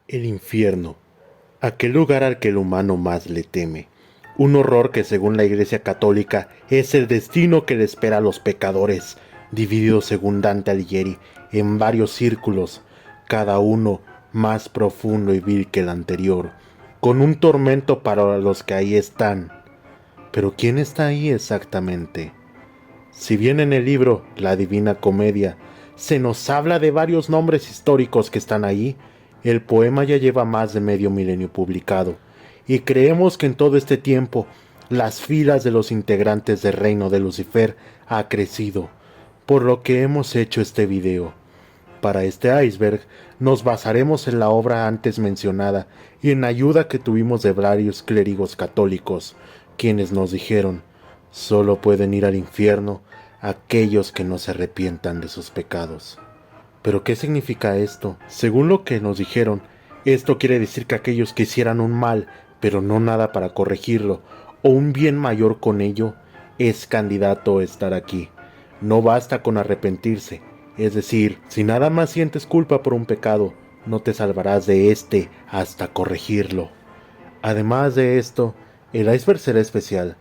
El infierno, aquel lugar al que el humano más le teme. Un horror que según la Iglesia Católica es el destino que le espera a los pecadores, divididos según Dante Alighieri en varios círculos, cada uno más profundo y vil que el anterior, con un tormento para los que ahí están. Pero ¿quién está ahí exactamente? Si bien en el libro La Divina Comedia se nos habla de varios nombres históricos que están ahí, el poema ya lleva más de medio milenio publicado, y creemos que en todo este tiempo las filas de los integrantes del reino de Lucifer ha crecido, por lo que hemos hecho este video. Para este iceberg nos basaremos en la obra antes mencionada y en ayuda que tuvimos de varios clérigos católicos, quienes nos dijeron, solo pueden ir al infierno aquellos que no se arrepientan de sus pecados. ¿Pero qué significa esto? Según lo que nos dijeron, esto quiere decir que aquellos que hicieran un mal, pero no nada para corregirlo, o un bien mayor con ello, es candidato a estar aquí. No basta con arrepentirse, es decir, si nada más sientes culpa por un pecado, no te salvarás de este hasta corregirlo. Además de esto, el iceberg será especial.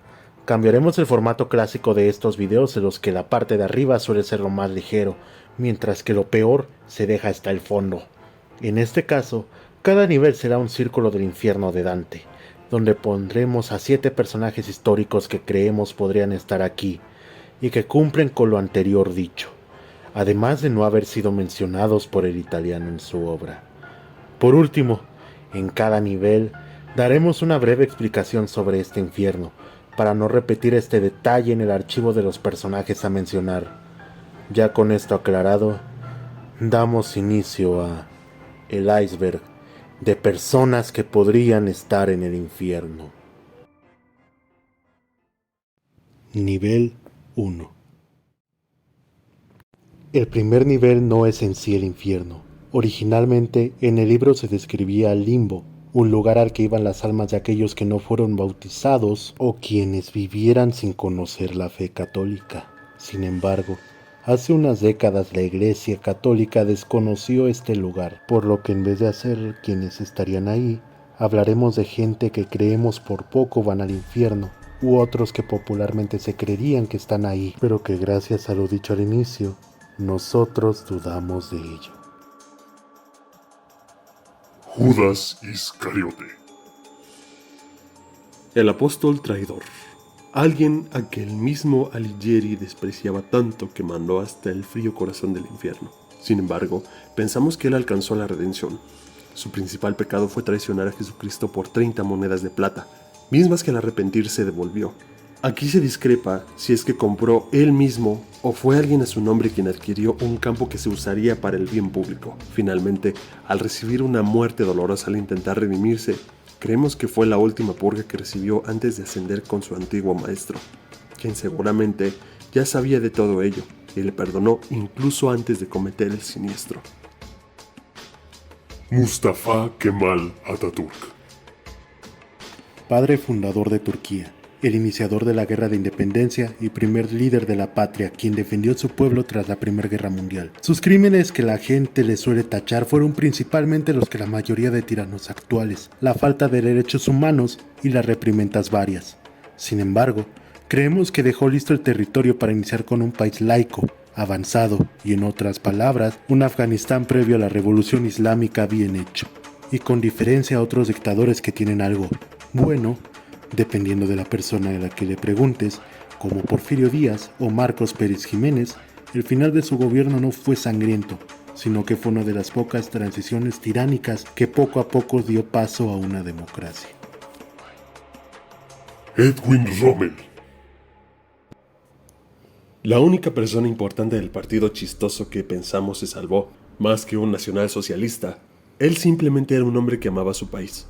Cambiaremos el formato clásico de estos videos en los que la parte de arriba suele ser lo más ligero, mientras que lo peor se deja hasta el fondo. En este caso, cada nivel será un círculo del infierno de Dante, donde pondremos a 7 personajes históricos que creemos podrían estar aquí, y que cumplen con lo anterior dicho, además de no haber sido mencionados por el italiano en su obra. Por último, en cada nivel daremos una breve explicación sobre este infierno, para no repetir este detalle en el archivo de los personajes a mencionar. Ya con esto aclarado, damos inicio a el iceberg de personas que podrían estar en el infierno. Nivel 1. El primer nivel no es en sí el infierno. Originalmente, en el libro se describía el limbo, un lugar al que iban las almas de aquellos que no fueron bautizados o quienes vivieran sin conocer la fe católica. Sin embargo, hace unas décadas la Iglesia Católica desconoció este lugar, por lo que en vez de hacer quienes estarían ahí, hablaremos de gente que creemos por poco van al infierno, u otros que popularmente se creerían que están ahí, pero que gracias a lo dicho al inicio, nosotros dudamos de ello. Judas Iscariote. El apóstol traidor. Alguien a que el mismo Alighieri despreciaba tanto que mandó hasta el frío corazón del infierno. Sin embargo, pensamos que él alcanzó la redención. Su principal pecado fue traicionar a Jesucristo por 30 monedas de plata, mismas que al arrepentirse devolvió. Aquí se discrepa si es que compró él mismo o fue alguien a su nombre quien adquirió un campo que se usaría para el bien público. Finalmente, al recibir una muerte dolorosa al intentar redimirse, creemos que fue la última purga que recibió antes de ascender con su antiguo maestro, quien seguramente ya sabía de todo ello y le perdonó incluso antes de cometer el siniestro. Mustafa Kemal Atatürk. Padre fundador de Turquía, el iniciador de la Guerra de Independencia y primer líder de la patria, quien defendió a su pueblo tras la Primera Guerra Mundial. Sus crímenes que la gente le suele tachar fueron principalmente los que la mayoría de tiranos actuales, la falta de derechos humanos y las reprimendas varias. Sin embargo, creemos que dejó listo el territorio para iniciar con un país laico, avanzado y, en otras palabras, un Afganistán previo a la Revolución Islámica bien hecho. Y con diferencia a otros dictadores que tienen algo bueno, dependiendo de la persona a la que le preguntes, como Porfirio Díaz o Marcos Pérez Jiménez, el final de su gobierno no fue sangriento, sino que fue una de las pocas transiciones tiránicas que poco a poco dio paso a una democracia. Edwin Rommel. La única persona importante del partido chistoso que pensamos se salvó, más que un nacionalsocialista, él simplemente era un hombre que amaba su país.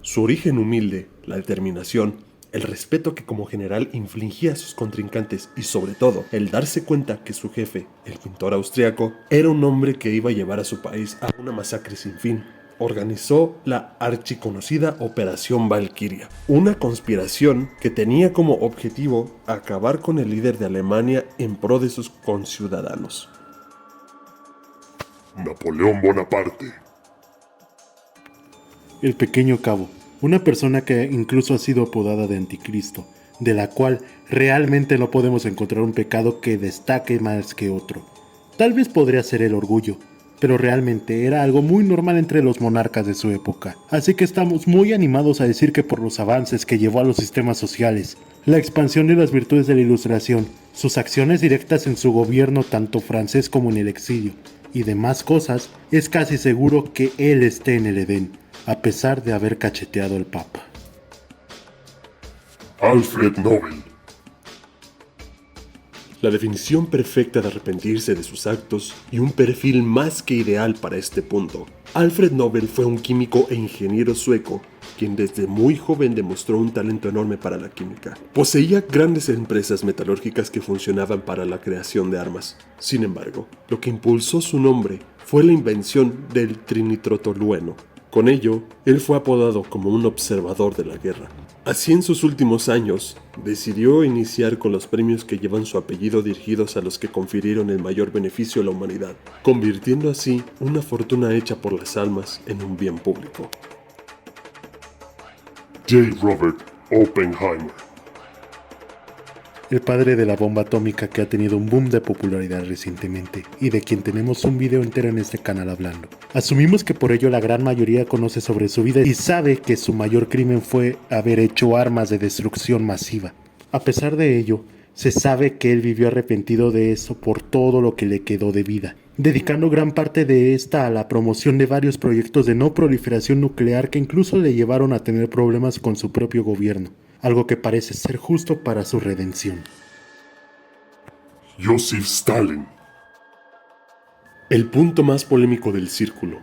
Su origen humilde, la determinación, el respeto que como general infligía a sus contrincantes y sobre todo el darse cuenta que su jefe, el pintor austriaco, era un hombre que iba a llevar a su país a una masacre sin fin. Organizó la archiconocida Operación Valquiria, una conspiración que tenía como objetivo acabar con el líder de Alemania en pro de sus conciudadanos. Napoleón Bonaparte. El pequeño cabo, una persona que incluso ha sido apodada de anticristo, de la cual realmente no podemos encontrar un pecado que destaque más que otro. Tal vez podría ser el orgullo, pero realmente era algo muy normal entre los monarcas de su época. Así que estamos muy animados a decir que por los avances que llevó a los sistemas sociales, la expansión de las virtudes de la Ilustración, sus acciones directas en su gobierno tanto francés como en el exilio, y demás cosas, es casi seguro que él esté en el Edén, a pesar de haber cacheteado al Papa. Alfred Nobel. La definición perfecta de arrepentirse de sus actos y un perfil más que ideal para este punto. Alfred Nobel fue un químico e ingeniero sueco, quien desde muy joven demostró un talento enorme para la química. Poseía grandes empresas metalúrgicas que funcionaban para la creación de armas. Sin embargo, lo que impulsó su nombre fue la invención del trinitrotolueno. Con ello, él fue apodado como un observador de la guerra. Así, en sus últimos años, decidió iniciar con los premios que llevan su apellido dirigidos a los que confirieron el mayor beneficio a la humanidad, convirtiendo así una fortuna hecha por las almas en un bien público. J. Robert Oppenheimer. El padre de la bomba atómica que ha tenido un boom de popularidad recientemente y de quien tenemos un video entero en este canal hablando. Asumimos que por ello la gran mayoría conoce sobre su vida y sabe que su mayor crimen fue haber hecho armas de destrucción masiva. A pesar de ello, se sabe que él vivió arrepentido de eso por todo lo que le quedó de vida, dedicando gran parte de esta a la promoción de varios proyectos de no proliferación nuclear que incluso le llevaron a tener problemas con su propio gobierno. Algo que parece ser justo para su redención. Joseph Stalin. El punto más polémico del círculo.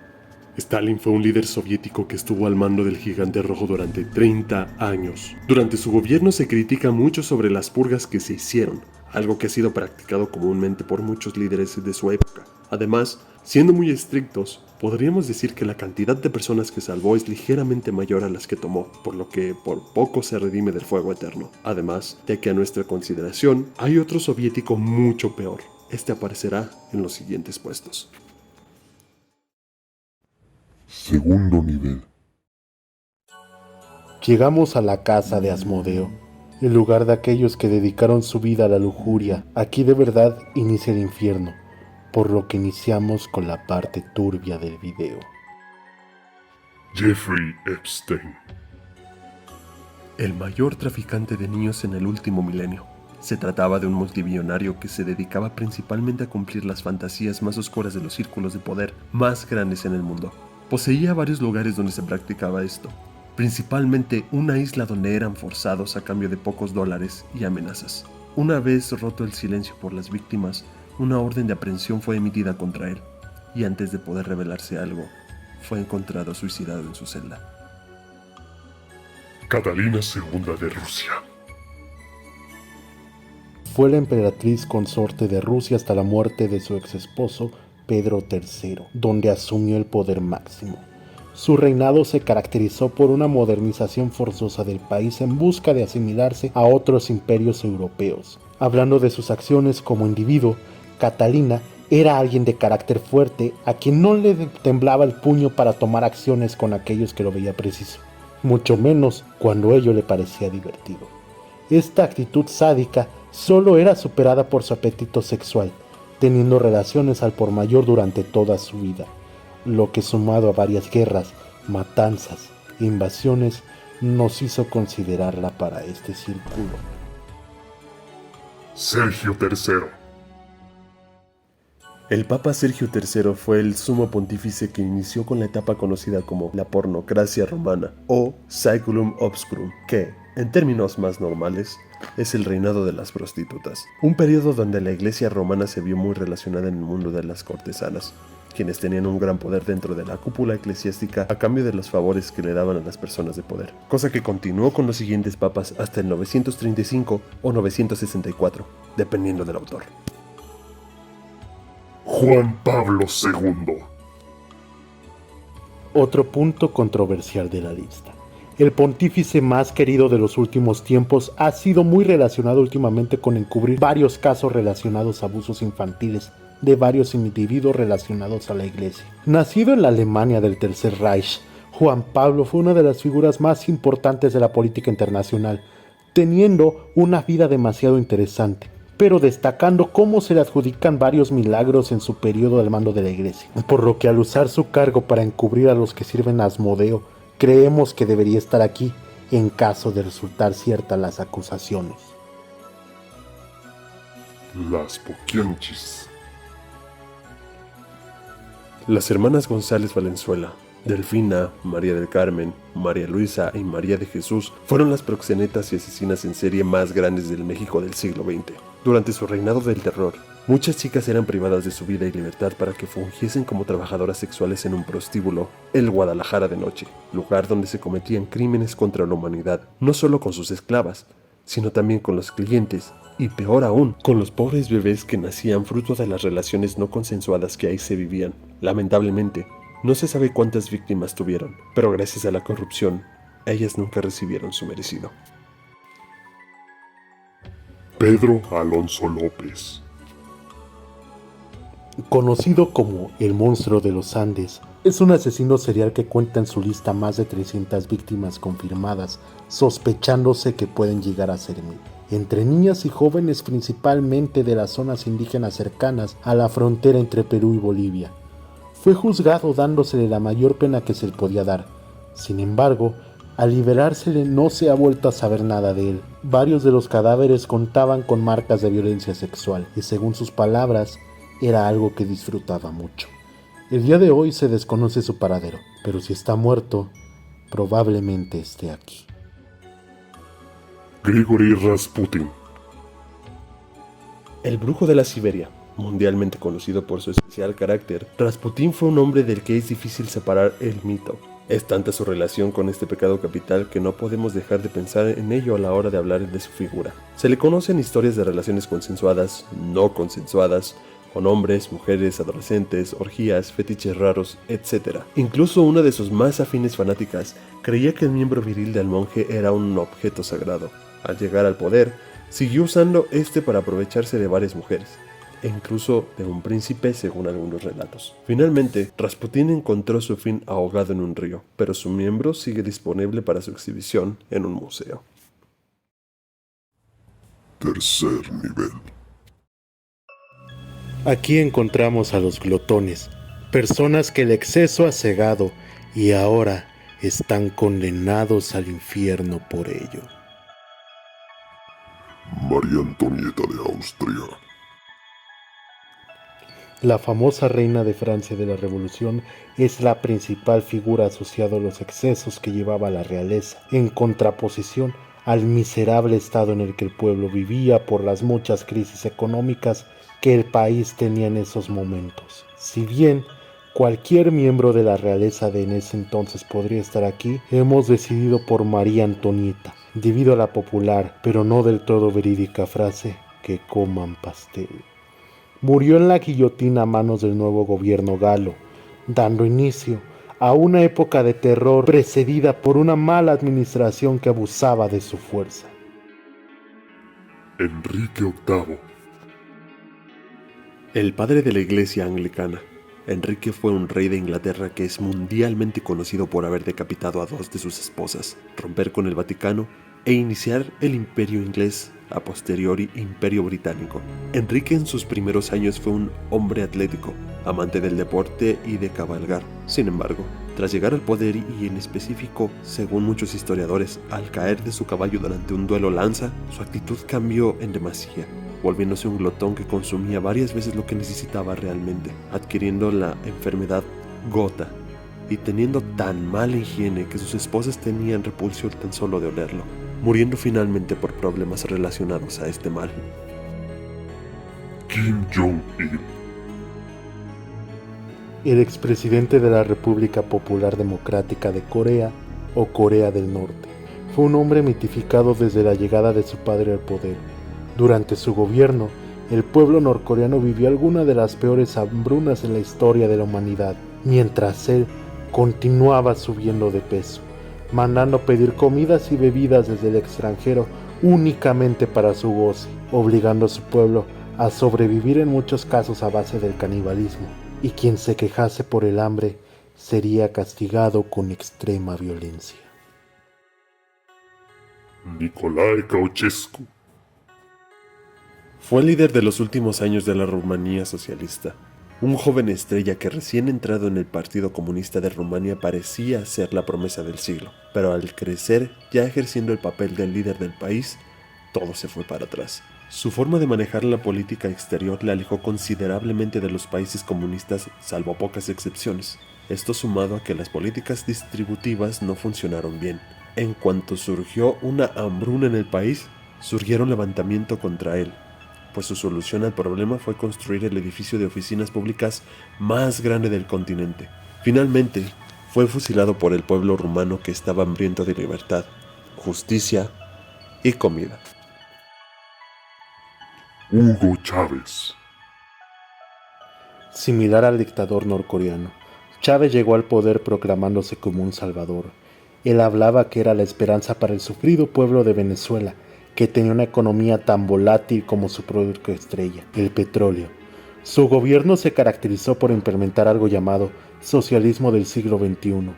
Stalin fue un líder soviético que estuvo al mando del gigante rojo durante 30 años. Durante su gobierno se critica mucho sobre las purgas que se hicieron, algo que ha sido practicado comúnmente por muchos líderes de su época. Además, siendo muy estrictos, podríamos decir que la cantidad de personas que salvó es ligeramente mayor a las que tomó, por lo que por poco se redime del fuego eterno. Además, de que a nuestra consideración hay otro soviético mucho peor. Este aparecerá en los siguientes puestos. Segundo nivel. Llegamos a la casa de Asmodeo, el lugar de aquellos que dedicaron su vida a la lujuria. Aquí de verdad inicia el infierno, por lo que iniciamos con la parte turbia del video. Jeffrey Epstein. El mayor traficante de niños en el último milenio. Se trataba de un multimillonario que se dedicaba principalmente a cumplir las fantasías más oscuras de los círculos de poder más grandes en el mundo. Poseía varios lugares donde se practicaba esto, principalmente una isla donde eran forzados a cambio de pocos dólares y amenazas. Una vez roto el silencio por las víctimas, una orden de aprehensión fue emitida contra él, y antes de poder revelarse algo, fue encontrado suicidado en su celda. Catalina II de Rusia. Fue la emperatriz consorte de Rusia hasta la muerte de su ex esposo Pedro III, donde asumió el poder máximo. Su reinado se caracterizó por una modernización forzosa del país en busca de asimilarse a otros imperios europeos. Hablando de sus acciones como individuo, Catalina era alguien de carácter fuerte a quien no le temblaba el puño para tomar acciones con aquellos que lo veía preciso, mucho menos cuando ello le parecía divertido. Esta actitud sádica solo era superada por su apetito sexual, teniendo relaciones al por mayor durante toda su vida, lo que sumado a varias guerras, matanzas e invasiones nos hizo considerarla para este círculo. Sergio III. El Papa Sergio III fue el sumo pontífice que inició con la etapa conocida como la pornocracia romana o Saeculum Obscurum, que, en términos más normales, es el reinado de las prostitutas, un periodo donde la iglesia romana se vio muy relacionada en el mundo de las cortesanas, quienes tenían un gran poder dentro de la cúpula eclesiástica a cambio de los favores que le daban a las personas de poder, cosa que continuó con los siguientes papas hasta el 935 o 964, dependiendo del autor. Juan Pablo II. Otro punto controversial de la lista. El pontífice más querido de los últimos tiempos ha sido muy relacionado últimamente con encubrir varios casos relacionados a abusos infantiles de varios individuos relacionados a la iglesia. Nacido en la Alemania del Tercer Reich, Juan Pablo fue una de las figuras más importantes de la política internacional, teniendo una vida demasiado interesante, pero destacando cómo se le adjudican varios milagros en su periodo al mando de la Iglesia, por lo que al usar su cargo para encubrir a los que sirven a Asmodeo, creemos que debería estar aquí en caso de resultar ciertas las acusaciones. Las Poquianchis. Las hermanas González Valenzuela, Delfina, María del Carmen, María Luisa y María de Jesús fueron las proxenetas y asesinas en serie más grandes del México del siglo XX. Durante su reinado del terror, muchas chicas eran privadas de su vida y libertad para que fungiesen como trabajadoras sexuales en un prostíbulo, el Guadalajara de noche, lugar donde se cometían crímenes contra la humanidad, no solo con sus esclavas, sino también con los clientes, y peor aún, con los pobres bebés que nacían fruto de las relaciones no consensuadas que ahí se vivían. Lamentablemente, no se sabe cuántas víctimas tuvieron, pero gracias a la corrupción, ellas nunca recibieron su merecido. Pedro Alonso López. Conocido como el monstruo de los Andes, es un asesino serial que cuenta en su lista más de 300 víctimas confirmadas, sospechándose que pueden llegar a ser 1000. Entre niñas y jóvenes principalmente de las zonas indígenas cercanas a la frontera entre Perú y Bolivia. Fue juzgado dándosele la mayor pena que se le podía dar. Sin embargo, al liberársele no se ha vuelto a saber nada de él. Varios de los cadáveres contaban con marcas de violencia sexual y según sus palabras, era algo que disfrutaba mucho. El día de hoy se desconoce su paradero, pero si está muerto, probablemente esté aquí. Grigori Rasputin. El brujo de la Siberia, mundialmente conocido por su especial carácter, Rasputín fue un hombre del que es difícil separar el mito. Es tanta su relación con este pecado capital que no podemos dejar de pensar en ello a la hora de hablar de su figura. Se le conocen historias de relaciones consensuadas, no consensuadas, con hombres, mujeres, adolescentes, orgías, fetiches raros, etc. Incluso una de sus más afines fanáticas creía que el miembro viril del monje era un objeto sagrado. Al llegar al poder, siguió usando este para aprovecharse de varias mujeres, e incluso de un príncipe según algunos relatos. Finalmente, Rasputín encontró su fin ahogado en un río, pero su miembro sigue disponible para su exhibición en un museo. Tercer nivel. Aquí encontramos a los glotones, personas que el exceso ha cegado y ahora están condenados al infierno por ello. María Antonieta de Austria. La famosa reina de Francia de la Revolución es la principal figura asociada a los excesos que llevaba la realeza, en contraposición al miserable estado en el que el pueblo vivía por las muchas crisis económicas que el país tenía en esos momentos. Si bien cualquier miembro de la realeza de en ese entonces podría estar aquí, hemos decidido por María Antonieta, debido a la popular, pero no del todo verídica frase, que coman pastel. Murió en la guillotina a manos del nuevo gobierno galo, dando inicio a una época de terror precedida por una mala administración que abusaba de su fuerza. Enrique VIII. El padre de la iglesia anglicana, Enrique fue un rey de Inglaterra que es mundialmente conocido por haber decapitado a 2 de sus esposas, romper con el Vaticano e iniciar el imperio inglés, a posteriori imperio británico. Enrique en sus primeros años fue un hombre atlético, amante del deporte y de cabalgar. Sin embargo, tras llegar al poder y en específico, según muchos historiadores, al caer de su caballo durante un duelo lanza, su actitud cambió en demasía, volviéndose un glotón que consumía varias veces lo que necesitaba realmente, adquiriendo la enfermedad gota y teniendo tan mala higiene que sus esposas tenían repulsión tan solo de olerlo, muriendo finalmente por problemas relacionados a este mal. Kim Jong-il. El expresidente de la República Popular Democrática de Corea, o Corea del Norte, fue un hombre mitificado desde la llegada de su padre al poder. Durante su gobierno, el pueblo norcoreano vivió alguna de las peores hambrunas en la historia de la humanidad, mientras él continuaba subiendo de peso, mandando pedir comidas y bebidas desde el extranjero únicamente para su goce, obligando a su pueblo a sobrevivir en muchos casos a base del canibalismo, y quien se quejase por el hambre sería castigado con extrema violencia. Nicolae Ceausescu. Fue el líder de los últimos años de la Rumanía socialista. Un joven estrella que recién entrado en el Partido Comunista de Rumania parecía ser la promesa del siglo, pero al crecer, ya ejerciendo el papel del líder del país, todo se fue para atrás. Su forma de manejar la política exterior le alejó considerablemente de los países comunistas, salvo pocas excepciones. Esto sumado a que las políticas distributivas no funcionaron bien. En cuanto surgió una hambruna en el país, surgieron levantamientos contra él, pues su solución al problema fue construir el edificio de oficinas públicas más grande del continente. Finalmente, fue fusilado por el pueblo rumano que estaba hambriento de libertad, justicia y comida. Hugo Chávez. Similar al dictador norcoreano, Chávez llegó al poder proclamándose como un salvador. Él hablaba que era la esperanza para el sufrido pueblo de Venezuela, que tenía una economía tan volátil como su producto estrella, el petróleo. Su gobierno se caracterizó por implementar algo llamado socialismo del siglo XXI,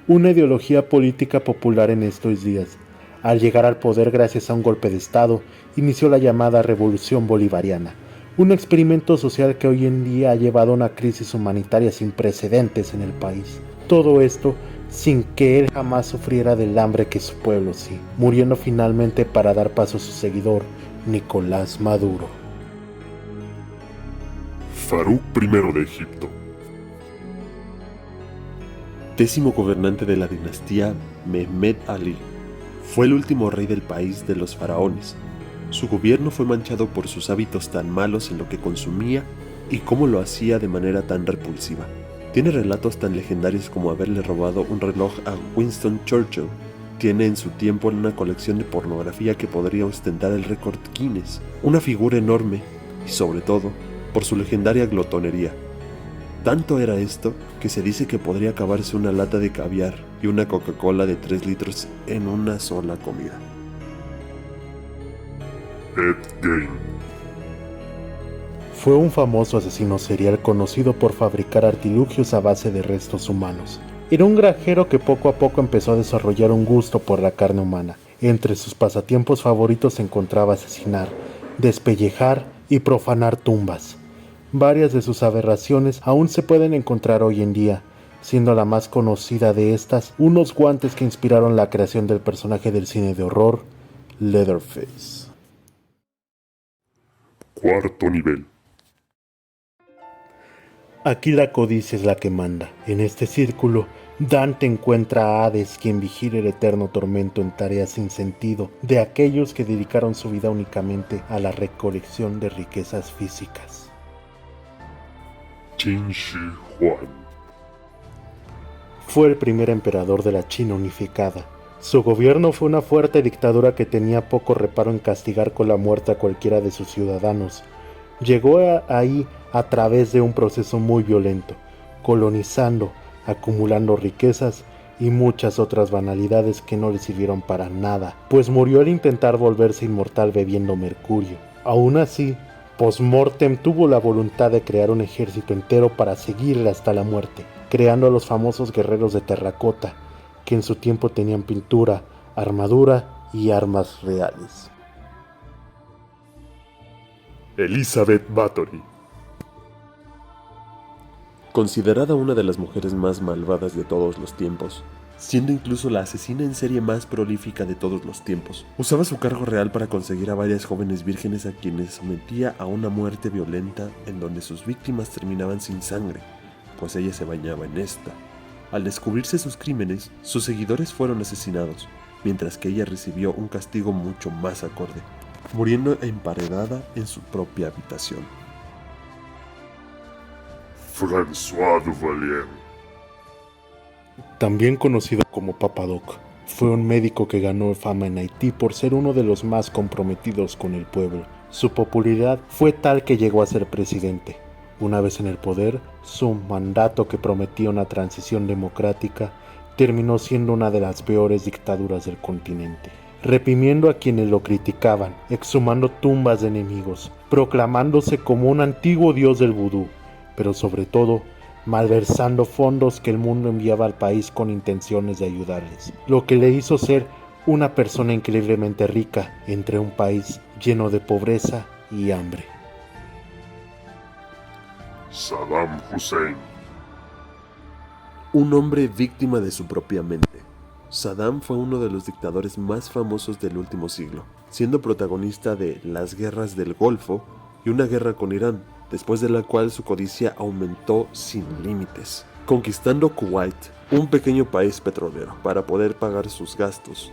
una ideología política popular en estos días. Al llegar al poder gracias a un golpe de Estado, inició la llamada Revolución Bolivariana, un experimento social que hoy en día ha llevado a una crisis humanitaria sin precedentes en el país. Todo esto sin que él jamás sufriera del hambre que su pueblo sí, muriendo finalmente para dar paso a su seguidor, Nicolás Maduro. Farouk I de Egipto. 10º gobernante de la dinastía Mehmed Ali. Fue el último rey del país de los faraones. Su gobierno fue manchado por sus hábitos tan malos en lo que consumía y cómo lo hacía de manera tan repulsiva. Tiene relatos tan legendarios como haberle robado un reloj a Winston Churchill. Tiene en su tiempo una colección de pornografía que podría ostentar el récord Guinness. Una figura enorme y sobre todo por su legendaria glotonería. Tanto era esto que se dice que podría acabarse una lata de caviar y una Coca-Cola de 3 litros en una sola comida. Ed Gein. Fue un famoso asesino serial conocido por fabricar artilugios a base de restos humanos. Era un granjero que poco a poco empezó a desarrollar un gusto por la carne humana. Entre sus pasatiempos favoritos se encontraba asesinar, despellejar y profanar tumbas. Varias de sus aberraciones aún se pueden encontrar hoy en día, siendo la más conocida de estas unos guantes que inspiraron la creación del personaje del cine de horror, Leatherface. Cuarto nivel. Aquí la codicia es la que manda. En este círculo, Dante encuentra a Hades, quien vigila el eterno tormento en tareas sin sentido de aquellos que dedicaron su vida únicamente a la recolección de riquezas físicas. Qin Shi Huang. Fue el primer emperador de la China unificada. Su gobierno fue una fuerte dictadura que tenía poco reparo en castigar con la muerte a cualquiera de sus ciudadanos. Llegó ahí a través de un proceso muy violento, colonizando, acumulando riquezas y muchas otras banalidades que no le sirvieron para nada, pues murió al intentar volverse inmortal bebiendo mercurio. Aún así, post-mortem tuvo la voluntad de crear un ejército entero para seguirle hasta la muerte, creando a los famosos guerreros de terracota, que en su tiempo tenían pintura, armadura y armas reales. Elizabeth Bathory. Considerada una de las mujeres más malvadas de todos los tiempos, siendo incluso la asesina en serie más prolífica de todos los tiempos, usaba su cargo real para conseguir a varias jóvenes vírgenes a quienes sometía a una muerte violenta en donde sus víctimas terminaban sin sangre, pues ella se bañaba en esta. Al descubrirse sus crímenes, sus seguidores fueron asesinados, mientras que ella recibió un castigo mucho más acorde, muriendo emparedada en su propia habitación. François Duvalier. También conocido como Papa Doc, fue un médico que ganó fama en Haití por ser uno de los más comprometidos con el pueblo. Su popularidad fue tal que llegó a ser presidente. Una vez en el poder, su mandato, que prometía una transición democrática, terminó siendo una de las peores dictaduras del continente, reprimiendo a quienes lo criticaban, exhumando tumbas de enemigos, proclamándose como un antiguo dios del vudú, pero sobre todo, malversando fondos que el mundo enviaba al país con intenciones de ayudarles, lo que le hizo ser una persona increíblemente rica entre un país lleno de pobreza y hambre. Saddam Hussein. Un hombre víctima de su propia mente. Saddam fue uno de los dictadores más famosos del último siglo, siendo protagonista de las guerras del Golfo y una guerra con Irán, después de la cual su codicia aumentó sin límites, conquistando Kuwait, un pequeño país petrolero, para poder pagar sus gastos,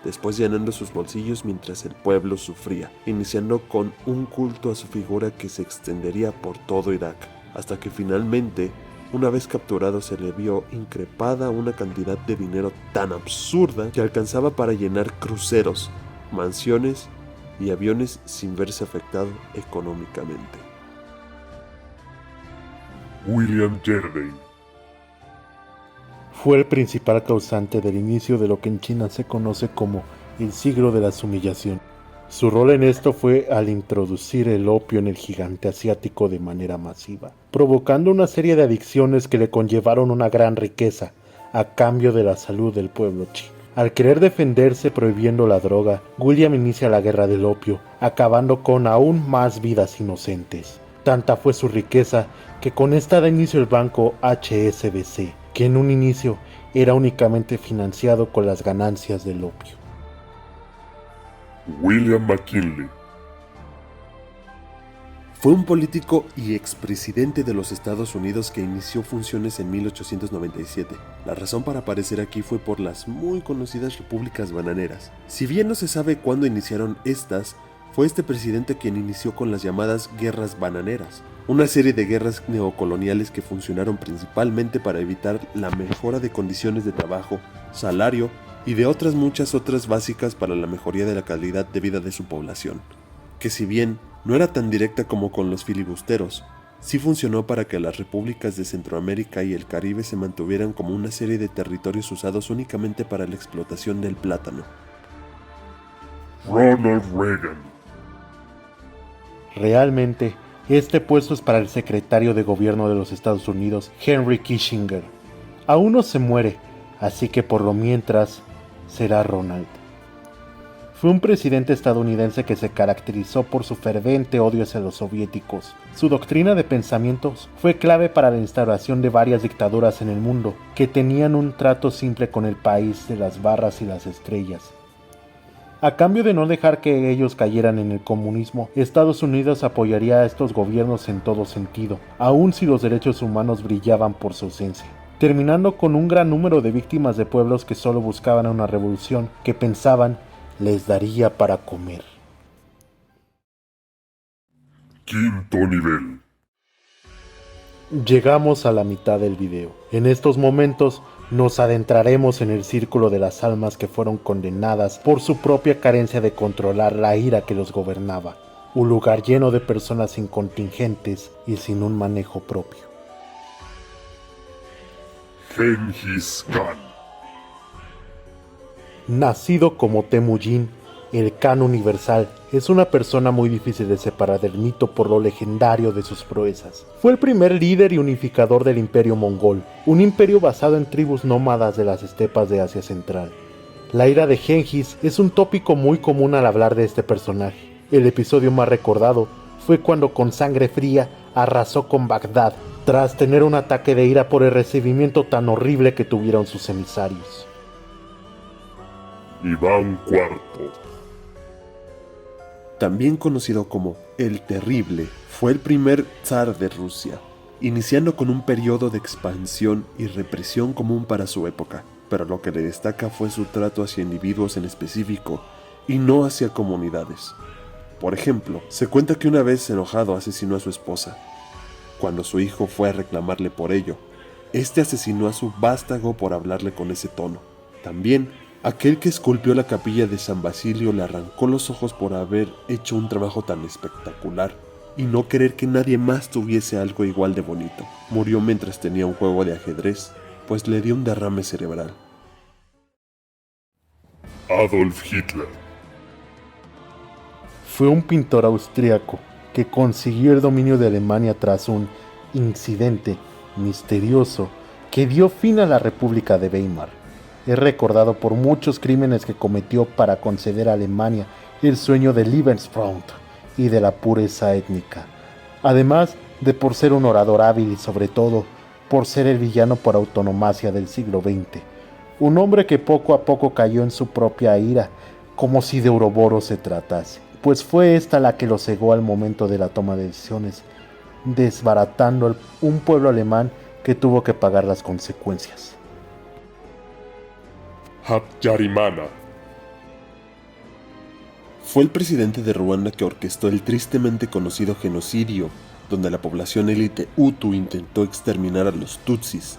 después llenando sus bolsillos mientras el pueblo sufría, iniciando con un culto a su figura que se extendería por todo Irak, hasta que finalmente, una vez capturado, se le vio increpada una cantidad de dinero tan absurda que alcanzaba para llenar cruceros, mansiones y aviones sin verse afectado económicamente. William Jardine. Fue el principal causante del inicio de lo que en China se conoce como el siglo de la humillación. Su rol en esto fue al introducir el opio en el gigante asiático de manera masiva, provocando una serie de adicciones que le conllevaron una gran riqueza a cambio de la salud del pueblo chino. Al querer defenderse prohibiendo la droga, William inicia la guerra del opio, acabando con aún más vidas inocentes. Tanta fue su riqueza que con esta da inicio el banco HSBC, que en un inicio era únicamente financiado con las ganancias del opio. William McKinley. Fue un político y expresidente de los Estados Unidos que inició funciones en 1897. La razón para aparecer aquí fue por las muy conocidas repúblicas bananeras. Si bien no se sabe cuándo iniciaron estas, fue este presidente quien inició con las llamadas guerras bananeras, una serie de guerras neocoloniales que funcionaron principalmente para evitar la mejora de condiciones de trabajo, salario y de muchas otras básicas para la mejoría de la calidad de vida de su población, que si bien no era tan directa como con los filibusteros, sí funcionó para que las repúblicas de Centroamérica y el Caribe se mantuvieran como una serie de territorios usados únicamente para la explotación del plátano. Ronald Reagan. Realmente, este puesto es para el secretario de gobierno de los Estados Unidos, Henry Kissinger. Aún no se muere, así que por lo mientras será Ronald. Fue un presidente estadounidense que se caracterizó por su ferviente odio hacia los soviéticos. Su doctrina de pensamientos fue clave para la instauración de varias dictaduras en el mundo, que tenían un trato simple con el país de las barras y las estrellas. A cambio de no dejar que ellos cayeran en el comunismo, Estados Unidos apoyaría a estos gobiernos en todo sentido, aun si los derechos humanos brillaban por su ausencia, terminando con un gran número de víctimas de pueblos que solo buscaban una revolución que pensaban les daría para comer. Quinto nivel. Llegamos a la mitad del video. En estos momentos nos adentraremos en el círculo de las almas que fueron condenadas por su propia carencia de controlar la ira que los gobernaba. Un lugar lleno de personas incontingentes y sin un manejo propio. Genghis Khan. Nacido como Temujin, el Khan universal, es una persona muy difícil de separar del mito por lo legendario de sus proezas. Fue el primer líder y unificador del imperio mongol, un imperio basado en tribus nómadas de las estepas de Asia Central. La ira de Genghis es un tópico muy común al hablar de este personaje. El episodio más recordado fue cuando con sangre fría arrasó con Bagdad, tras tener un ataque de ira por el recibimiento tan horrible que tuvieron sus emisarios. Iván IV. También conocido como el Terrible, fue el primer zar de Rusia, iniciando con un periodo de expansión y represión común para su época, pero lo que le destaca fue su trato hacia individuos en específico y no hacia comunidades. Por ejemplo, se cuenta que una vez enojado asesinó a su esposa. Cuando su hijo fue a reclamarle por ello, este asesinó a su vástago por hablarle con ese tono. También, aquel que esculpió la capilla de San Basilio le arrancó los ojos por haber hecho un trabajo tan espectacular y no querer que nadie más tuviese algo igual de bonito. Murió mientras tenía un juego de ajedrez, pues le dio un derrame cerebral. Adolf Hitler. Fue un pintor austriaco que consiguió el dominio de Alemania tras un incidente misterioso que dio fin a la República de Weimar. Es recordado por muchos crímenes que cometió para conceder a Alemania el sueño del Lebensfront y de la pureza étnica, además de por ser un orador hábil y sobre todo por ser el villano por autonomacia del siglo XX, un hombre que poco a poco cayó en su propia ira, como si de Ouroboros se tratase, pues fue esta la que lo cegó al momento de la toma de decisiones, desbaratando un pueblo alemán que tuvo que pagar las consecuencias. Habyarimana. Fue el presidente de Ruanda que orquestó el tristemente conocido genocidio, donde la población élite Hutu intentó exterminar a los Tutsis,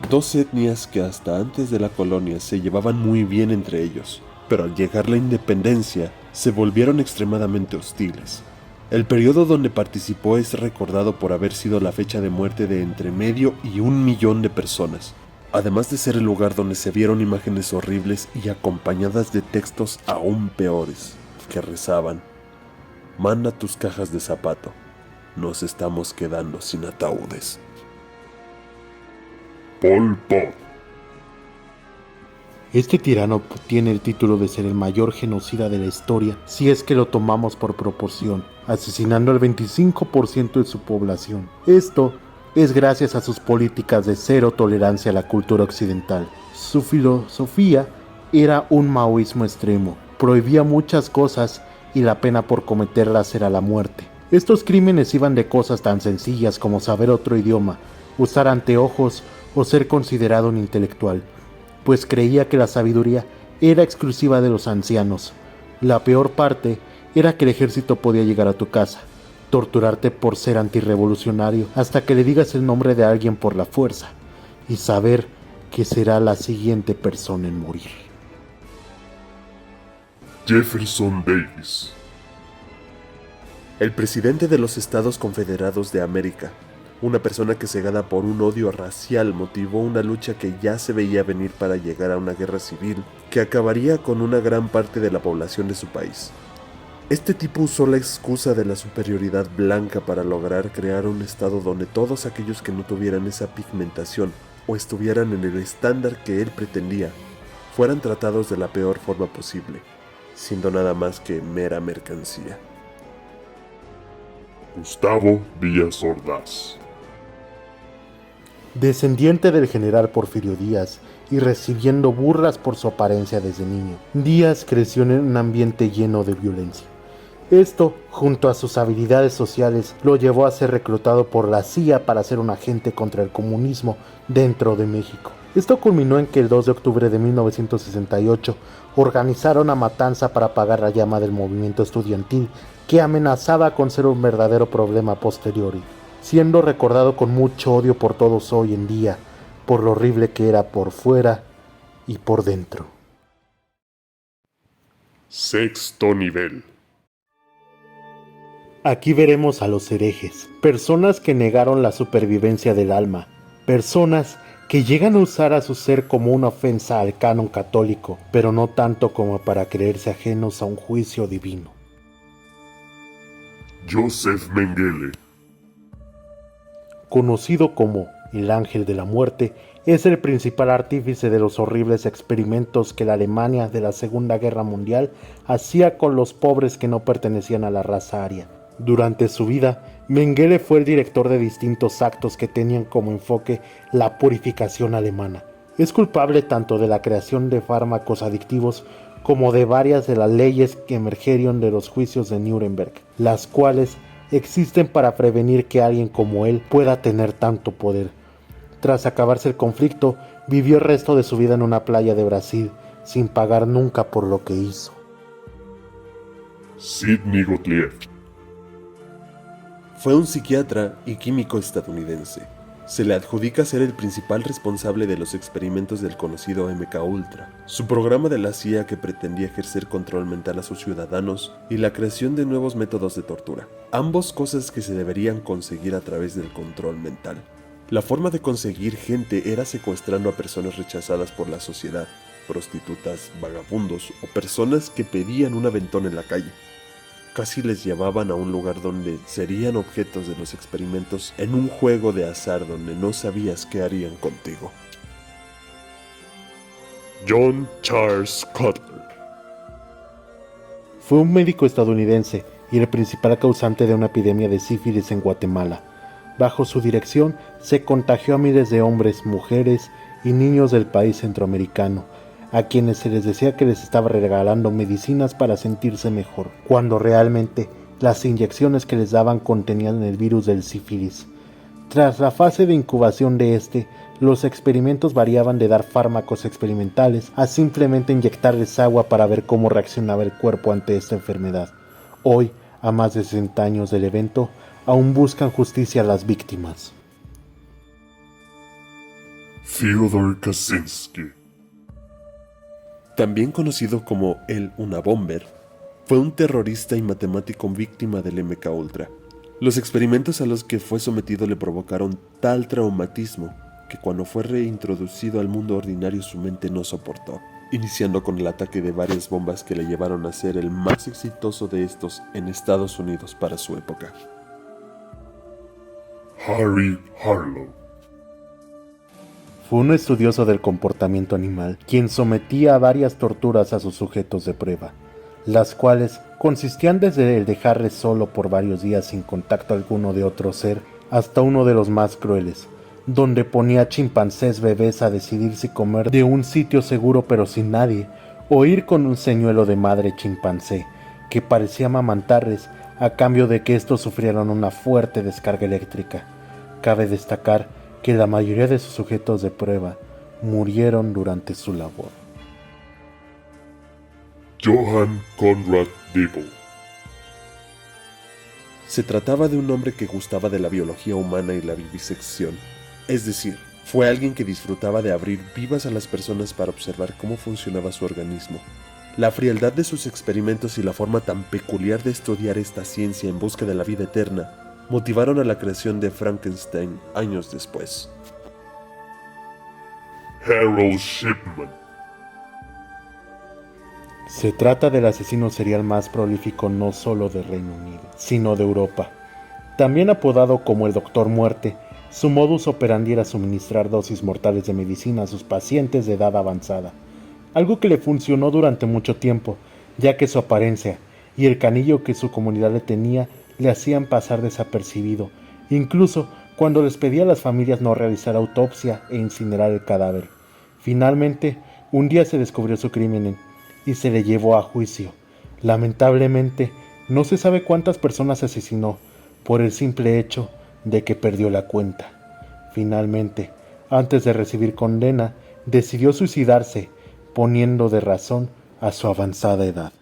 dos etnias que hasta antes de la colonia se llevaban muy bien entre ellos, pero al llegar la independencia se volvieron extremadamente hostiles. El periodo donde participó es recordado por haber sido la fecha de muerte de entre 500,000 de personas, además de ser el lugar donde se vieron imágenes horribles y acompañadas de textos aún peores, que rezaban: manda tus cajas de zapato, nos estamos quedando sin ataúdes. Pol Pot. Este tirano tiene el título de ser el mayor genocida de la historia si es que lo tomamos por proporción, asesinando al 25% de su población. Esto es gracias a sus políticas de cero tolerancia a la cultura occidental. Su filosofía era un maoísmo extremo, prohibía muchas cosas y la pena por cometerlas era la muerte. Estos crímenes iban de cosas tan sencillas como saber otro idioma, usar anteojos o ser considerado un intelectual, pues creía que la sabiduría era exclusiva de los ancianos. La peor parte era que el ejército podía llegar a tu casa, torturarte por ser antirrevolucionario hasta que le digas el nombre de alguien por la fuerza y saber que será la siguiente persona en morir. Jefferson Davis. El presidente de los Estados Confederados de América, una persona que cegada por un odio racial motivó una lucha que ya se veía venir para llegar a una guerra civil que acabaría con una gran parte de la población de su país. Este tipo usó la excusa de la superioridad blanca para lograr crear un estado donde todos aquellos que no tuvieran esa pigmentación o estuvieran en el estándar que él pretendía, fueran tratados de la peor forma posible, siendo nada más que mera mercancía. Gustavo Díaz Ordaz. Descendiente del general Porfirio Díaz y recibiendo burlas por su apariencia desde niño, Díaz creció en un ambiente lleno de violencia. Esto, junto a sus habilidades sociales, lo llevó a ser reclutado por la CIA para ser un agente contra el comunismo dentro de México. Esto culminó en que el 2 de octubre de 1968 organizaron una matanza para apagar la llama del movimiento estudiantil que amenazaba con ser un verdadero problema a posteriori, siendo recordado con mucho odio por todos hoy en día, por lo horrible que era por fuera y por dentro. Sexto nivel. Aquí veremos a los herejes, personas que negaron la supervivencia del alma, personas que llegan a usar a su ser como una ofensa al canon católico, pero no tanto como para creerse ajenos a un juicio divino. Joseph Mengele. Conocido como el Ángel de la Muerte, es el principal artífice de los horribles experimentos que la Alemania de la Segunda Guerra Mundial hacía con los pobres que no pertenecían a la raza aria. Durante su vida, Mengele fue el director de distintos actos que tenían como enfoque la purificación alemana. Es culpable tanto de la creación de fármacos adictivos como de varias de las leyes que emergieron de los juicios de Nuremberg, las cuales existen para prevenir que alguien como él pueda tener tanto poder. Tras acabarse el conflicto, vivió el resto de su vida en una playa de Brasil, sin pagar nunca por lo que hizo. Sidney Gottlieb. Fue un psiquiatra y químico estadounidense. Se le adjudica ser el principal responsable de los experimentos del conocido MK-Ultra, su programa de la CIA que pretendía ejercer control mental a sus ciudadanos y la creación de nuevos métodos de tortura, ambos cosas que se deberían conseguir a través del control mental. La forma de conseguir gente era secuestrando a personas rechazadas por la sociedad, prostitutas, vagabundos o personas que pedían un aventón en la calle. casi les llevaban a un lugar donde serían objetos de los experimentos en un juego de azar donde no sabías qué harían contigo. John Charles Cutler. Fue un médico estadounidense y el principal causante de una epidemia de sífilis en Guatemala. Bajo su dirección se contagió a miles de hombres, mujeres y niños del país centroamericano, a quienes se les decía que les estaba regalando medicinas para sentirse mejor, cuando realmente las inyecciones que les daban contenían el virus del sífilis. Tras la fase de incubación de este, los experimentos variaban de dar fármacos experimentales a simplemente inyectarles agua para ver cómo reaccionaba el cuerpo ante esta enfermedad. Hoy, a más de 60 años del evento, aún buscan justicia a las víctimas. Fyodor Kaczynski. También conocido como el Unabomber, fue un terrorista y matemático víctima del MKUltra. Los experimentos a los que fue sometido le provocaron tal traumatismo que cuando fue reintroducido al mundo ordinario su mente no soportó, iniciando con el ataque de varias bombas que le llevaron a ser el más exitoso de estos en Estados Unidos para su época. Harry Harlow. Fue un estudioso del comportamiento animal, quien sometía a varias torturas a sus sujetos de prueba, las cuales consistían desde el dejarles solo por varios días sin contacto alguno de otro ser, hasta uno de los más crueles, donde ponía a chimpancés bebés a decidir si comer de un sitio seguro pero sin nadie, o ir con un señuelo de madre chimpancé, que parecía amamantarles a cambio de que estos sufrieran una fuerte descarga eléctrica. Cabe destacar que la mayoría de sus sujetos de prueba murieron durante su labor. Johann Conrad Diebel. Se trataba de un hombre que gustaba de la biología humana y la vivisección, es decir, fue alguien que disfrutaba de abrir vivas a las personas para observar cómo funcionaba su organismo. La frialdad de sus experimentos y la forma tan peculiar de estudiar esta ciencia en busca de la vida eterna motivaron a la creación de Frankenstein años después. Harold Shipman. Se trata del asesino serial más prolífico no solo de Reino Unido, sino de Europa. También apodado como el Doctor Muerte, su modus operandi era suministrar dosis mortales de medicina a sus pacientes de edad avanzada, algo que le funcionó durante mucho tiempo, ya que su apariencia y el canillo que su comunidad le tenía le hacían pasar desapercibido, incluso cuando les pedía a las familias no realizar autopsia e incinerar el cadáver. Finalmente, un día se descubrió su crimen y se le llevó a juicio. Lamentablemente, no se sabe cuántas personas asesinó por el simple hecho de que perdió la cuenta. Finalmente, antes de recibir condena, decidió suicidarse, poniendo de razón a su avanzada edad.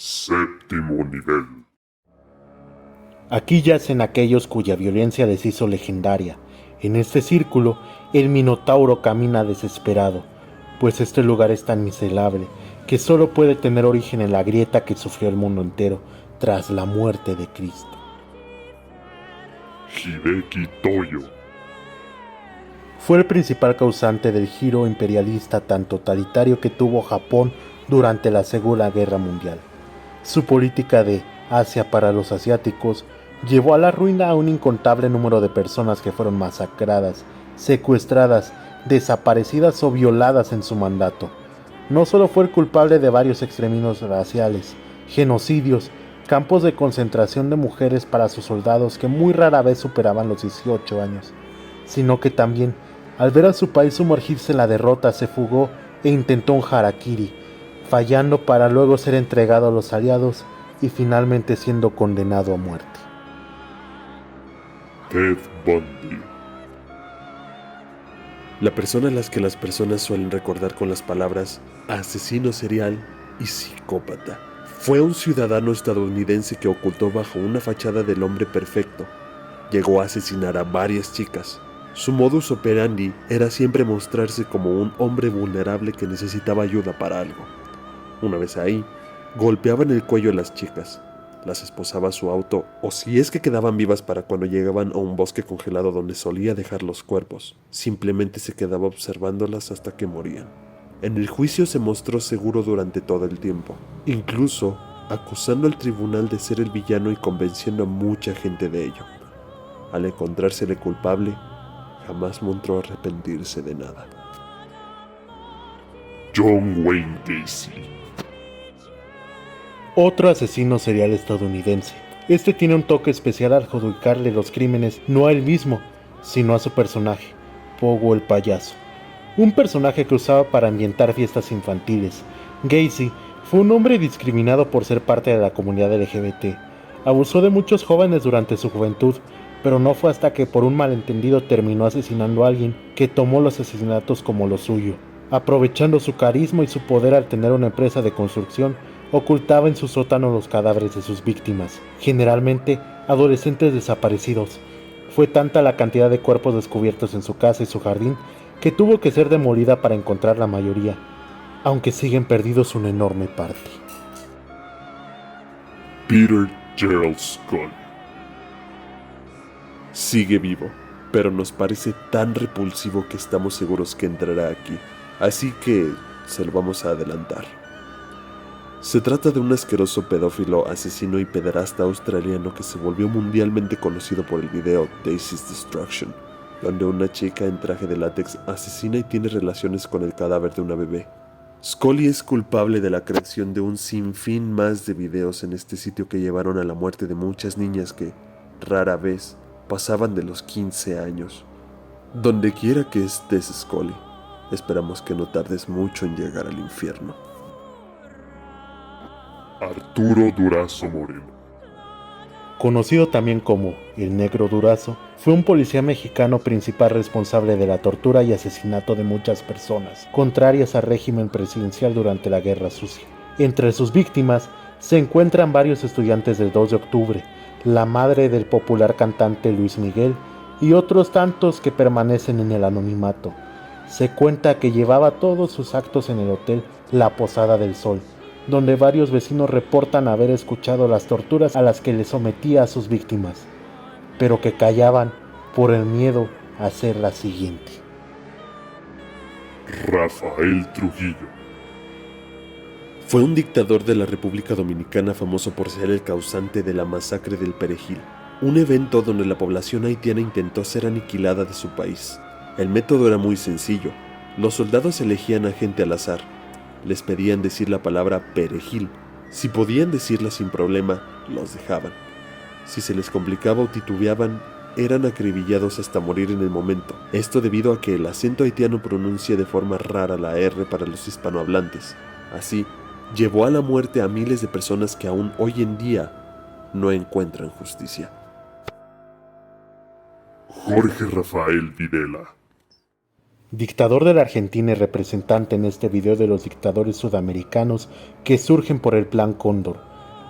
Séptimo nivel. Aquí yacen aquellos cuya violencia les hizo legendaria. En este círculo, el Minotauro camina desesperado, pues este lugar es tan miserable que solo puede tener origen en la grieta que sufrió el mundo entero tras la muerte de Cristo. Hideki Toyo. Fue el principal causante del giro imperialista tan totalitario que tuvo Japón durante la Segunda Guerra Mundial. Su política de Asia para los asiáticos llevó a la ruina a un incontable número de personas que fueron masacradas, secuestradas, desaparecidas o violadas en su mandato. No solo fue el culpable de varios exterminios raciales, genocidios, campos de concentración de mujeres para sus soldados que muy rara vez superaban los 18 años, sino que también, al ver a su país sumergirse en la derrota, se fugó e intentó un harakiri, fallando para luego ser entregado a los aliados y finalmente siendo condenado a muerte. Ted Bundy. La persona a la que las personas suelen recordar con las palabras asesino serial y psicópata. Fue un ciudadano estadounidense que ocultó bajo una fachada del hombre perfecto. Llegó a asesinar a varias chicas. Su modus operandi era siempre mostrarse como un hombre vulnerable que necesitaba ayuda para algo. Una vez ahí, golpeaba en el cuello a las chicas, las esposaba a su auto, o si es que quedaban vivas para cuando llegaban a un bosque congelado donde solía dejar los cuerpos, simplemente se quedaba observándolas hasta que morían. En el juicio se mostró seguro durante todo el tiempo. Incluso acusando al tribunal de ser el villano y convenciendo a mucha gente de ello. Al encontrársele culpable, jamás mostró arrepentirse de nada. John Wayne Gacy. Otro asesino serial estadounidense. Este tiene un toque especial al adjudicarle los crímenes no a él mismo, sino a su personaje, Pogo el payaso. Un personaje que usaba para ambientar fiestas infantiles. Gacy fue un hombre discriminado por ser parte de la comunidad LGBT. Abusó de muchos jóvenes durante su juventud, pero no fue hasta que por un malentendido terminó asesinando a alguien que tomó los asesinatos como lo suyo. Aprovechando su carisma y su poder al tener una empresa de construcción, ocultaba en su sótano los cadáveres de sus víctimas, generalmente adolescentes desaparecidos. Fue tanta la cantidad de cuerpos descubiertos en su casa y su jardín que tuvo que ser demolida para encontrar la mayoría, aunque siguen perdidos una enorme parte. Peter Gerald Scully. Sigue vivo, pero nos parece tan repulsivo que estamos seguros que entrará aquí, así que se lo vamos a adelantar. Se trata de un asqueroso pedófilo, asesino y pederasta australiano que se volvió mundialmente conocido por el video Daisy's Destruction, donde una chica en traje de látex asesina y tiene relaciones con el cadáver de una bebé. Scully es culpable de la creación de un sinfín más de videos en este sitio que llevaron a la muerte de muchas niñas que, rara vez, pasaban de los 15 años. Donde quiera que estés, Scully, esperamos que no tardes mucho en llegar al infierno. Arturo Durazo Moreno. Conocido también como el Negro Durazo, fue un policía mexicano principal responsable de la tortura y asesinato de muchas personas, contrarias al régimen presidencial durante la Guerra Sucia. Entre sus víctimas se encuentran varios estudiantes del 2 de octubre, la madre del popular cantante Luis Miguel y otros tantos que permanecen en el anonimato. Se cuenta que llevaba todos sus actos en el hotel La Posada del Sol, donde varios vecinos reportan haber escuchado las torturas a las que le sometía a sus víctimas, pero que callaban por el miedo a hacer la siguiente. Rafael Trujillo. Fue un dictador de la República Dominicana famoso por ser el causante de la masacre del Perejil, un evento donde la población haitiana intentó ser aniquilada de su país. El método era muy sencillo. Los soldados elegían a gente al azar. Les pedían decir la palabra perejil. Si podían decirla sin problema, los dejaban. Si se les complicaba o titubeaban, eran acribillados hasta morir en el momento. Esto debido a que el acento haitiano pronuncia de forma rara la R para los hispanohablantes. Así, llevó a la muerte a miles de personas que aún hoy en día no encuentran justicia. Jorge Rafael Videla. Dictador de la Argentina y representante en este video de los dictadores sudamericanos que surgen por el Plan Cóndor.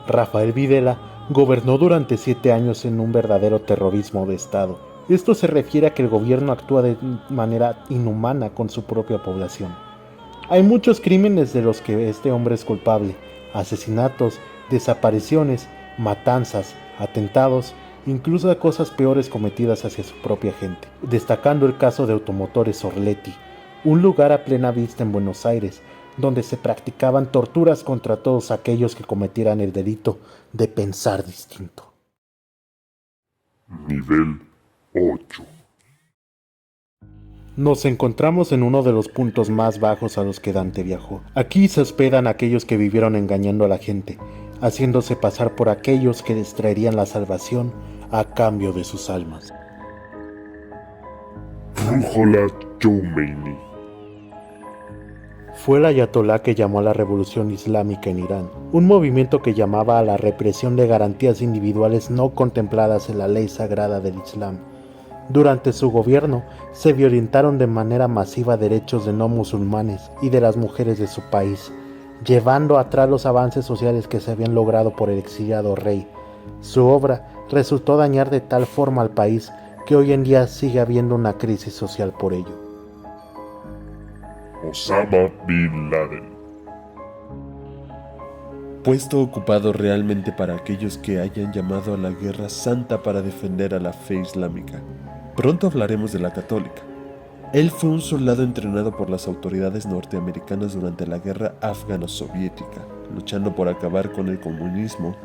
Rafael Videla gobernó durante 7 años en un verdadero terrorismo de Estado. Esto se refiere a que el gobierno actúa de manera inhumana con su propia población. Hay muchos crímenes de los que este hombre es culpable: asesinatos, desapariciones, matanzas, atentados, incluso de cosas peores cometidas hacia su propia gente, destacando el caso de Automotores Orletti, un lugar a plena vista en Buenos Aires, donde se practicaban torturas contra todos aquellos que cometieran el delito de pensar distinto. Nivel 8. Nos encontramos en uno de los puntos más bajos a los que Dante viajó. Aquí se hospedan aquellos que vivieron engañando a la gente, haciéndose pasar por aquellos que les traerían la salvación a cambio de sus almas. Rújola Khomeini. Fue el ayatolá que llamó a la revolución islámica en Irán, un movimiento que llamaba a la represión de garantías individuales no contempladas en la ley sagrada del Islam. Durante su gobierno se violentaron de manera masiva derechos de no musulmanes y de las mujeres de su país, llevando atrás los avances sociales que se habían logrado por el exiliado rey. Su obra resultó dañar de tal forma al país que hoy en día sigue habiendo una crisis social por ello. Osama Bin Laden. Puesto ocupado realmente para aquellos que hayan llamado a la guerra santa para defender a la fe islámica. Pronto hablaremos de la católica. Él fue un soldado entrenado por las autoridades norteamericanas durante la guerra afgano-soviética, luchando por acabar con el comunismo,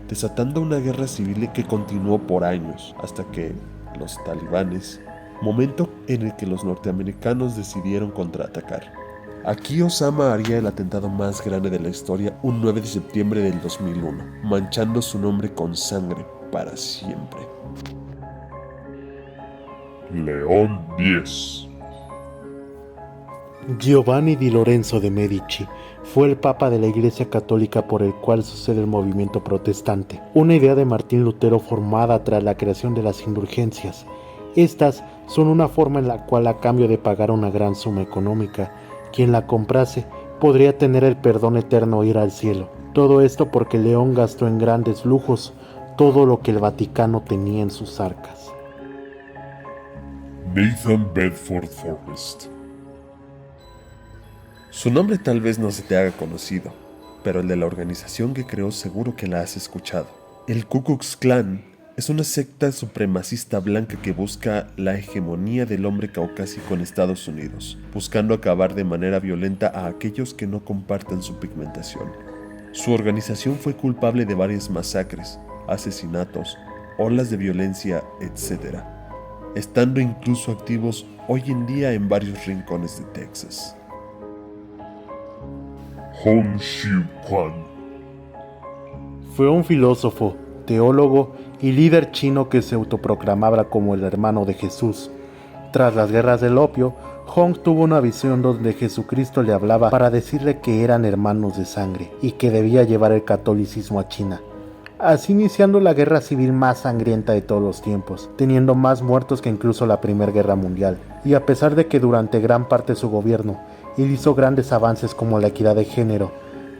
desatando una guerra civil que continuó por años, hasta que los talibanes, momento en el que los norteamericanos decidieron contraatacar. Aquí Osama haría el atentado más grande de la historia un 9 de septiembre del 2001, manchando su nombre con sangre para siempre. León X. Giovanni di Lorenzo de Medici fue el papa de la Iglesia Católica por el cual sucede el movimiento protestante, una idea de Martín Lutero formada tras la creación de las indulgencias. Estas son una forma en la cual, a cambio de pagar una gran suma económica, quien la comprase podría tener el perdón eterno o ir al cielo. Todo esto porque León gastó en grandes lujos todo lo que el Vaticano tenía en sus arcas. Nathan Bedford Forrest. Su nombre tal vez no se te haga conocido, pero el de la organización que creó seguro que la has escuchado. El Ku Klux Klan es una secta supremacista blanca que busca la hegemonía del hombre caucásico en Estados Unidos, buscando acabar de manera violenta a aquellos que no compartan su pigmentación. Su organización fue culpable de varias masacres, asesinatos, olas de violencia, etc., estando incluso activos hoy en día en varios rincones de Texas. Hong Xiu Quan. Fue un filósofo, teólogo y líder chino que se autoproclamaba como el hermano de Jesús. Tras las guerras del opio, Hong tuvo una visión donde Jesucristo le hablaba para decirle que eran hermanos de sangre y que debía llevar el catolicismo a China, así iniciando la guerra civil más sangrienta de todos los tiempos, teniendo más muertos que incluso la Primera Guerra Mundial. Y a pesar de que durante gran parte de su gobierno él hizo grandes avances como la equidad de género,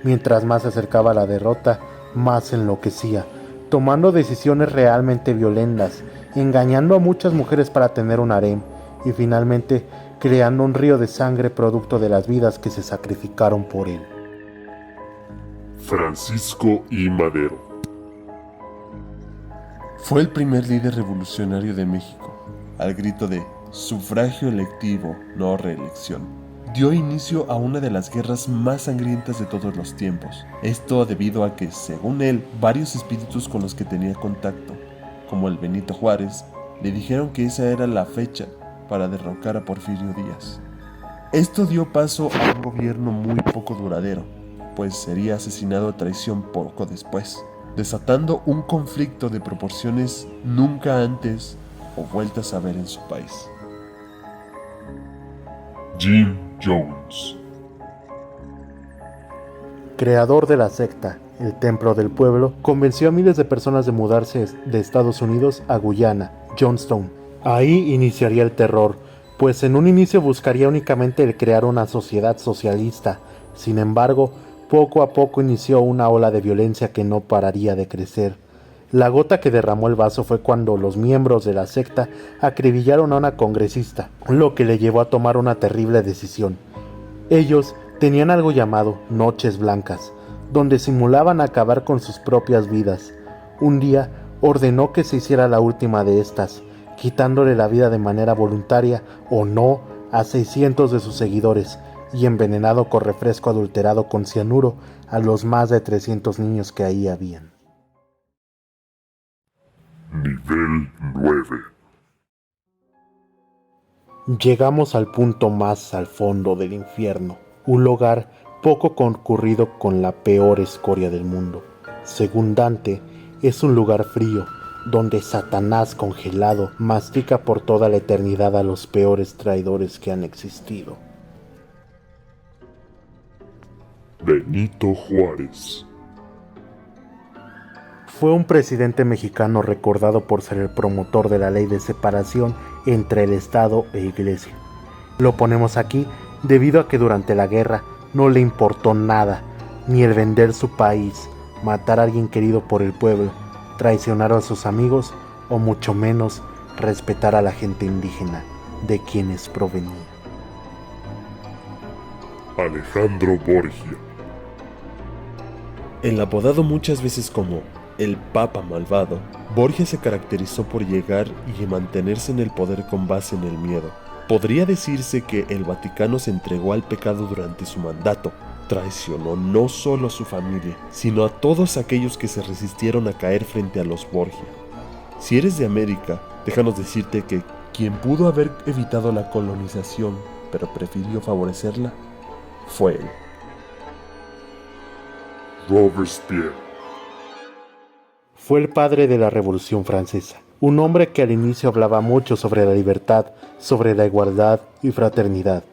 mientras más se acercaba a la derrota, más se enloquecía, tomando decisiones realmente violentas, engañando a muchas mujeres para tener un harem y finalmente creando un río de sangre producto de las vidas que se sacrificaron por él. Francisco I. Madero. Fue el primer líder revolucionario de México, al grito de sufragio electivo, no reelección. Dio inicio a una de las guerras más sangrientas de todos los tiempos. Esto debido a que, según él, varios espíritus con los que tenía contacto, como el Benito Juárez, le dijeron que esa era la fecha para derrocar a Porfirio Díaz. Esto dio paso a un gobierno muy poco duradero, pues sería asesinado a traición poco después, desatando un conflicto de proporciones nunca antes o vueltas a ver en su país. Jim Jones. Creador de la secta, el Templo del Pueblo, convenció a miles de personas de mudarse de Estados Unidos a Guyana, Johnstown. Ahí iniciaría el terror, pues en un inicio buscaría únicamente el crear una sociedad socialista. Sin embargo, poco a poco inició una ola de violencia que no pararía de crecer. La gota que derramó el vaso fue cuando los miembros de la secta acribillaron a una congresista, lo que le llevó a tomar una terrible decisión. Ellos tenían algo llamado Noches Blancas, donde simulaban acabar con sus propias vidas. Un día ordenó que se hiciera la última de estas, quitándole la vida de manera voluntaria o no a 600 de sus seguidores y envenenado con refresco adulterado con cianuro a los más de 300 niños que ahí habían. Nivel 9. Llegamos al punto más al fondo del infierno, un lugar poco concurrido con la peor escoria del mundo. Según Dante, es un lugar frío, donde Satanás congelado mastica por toda la eternidad a los peores traidores que han existido. Benito Juárez. Fue un presidente mexicano recordado por ser el promotor de la ley de separación entre el Estado e Iglesia. Lo ponemos aquí debido a que durante la guerra no le importó nada, ni el vender su país, matar a alguien querido por el pueblo, traicionar a sus amigos o mucho menos respetar a la gente indígena de quienes provenía. Alejandro Borgia. El apodado muchas veces como el Papa Malvado, Borgia se caracterizó por llegar y mantenerse en el poder con base en el miedo, Podría decirse que el Vaticano se entregó al pecado durante su mandato. Traicionó no solo a su familia, sino a todos aquellos que se resistieron a caer frente a los Borgia. Si eres de América, déjanos decirte que quien pudo haber evitado la colonización, pero prefirió favorecerla, fue él. Robespierre. Fue el padre de la Revolución Francesa, un hombre que al inicio hablaba mucho sobre la libertad, sobre la igualdad y fraternidad,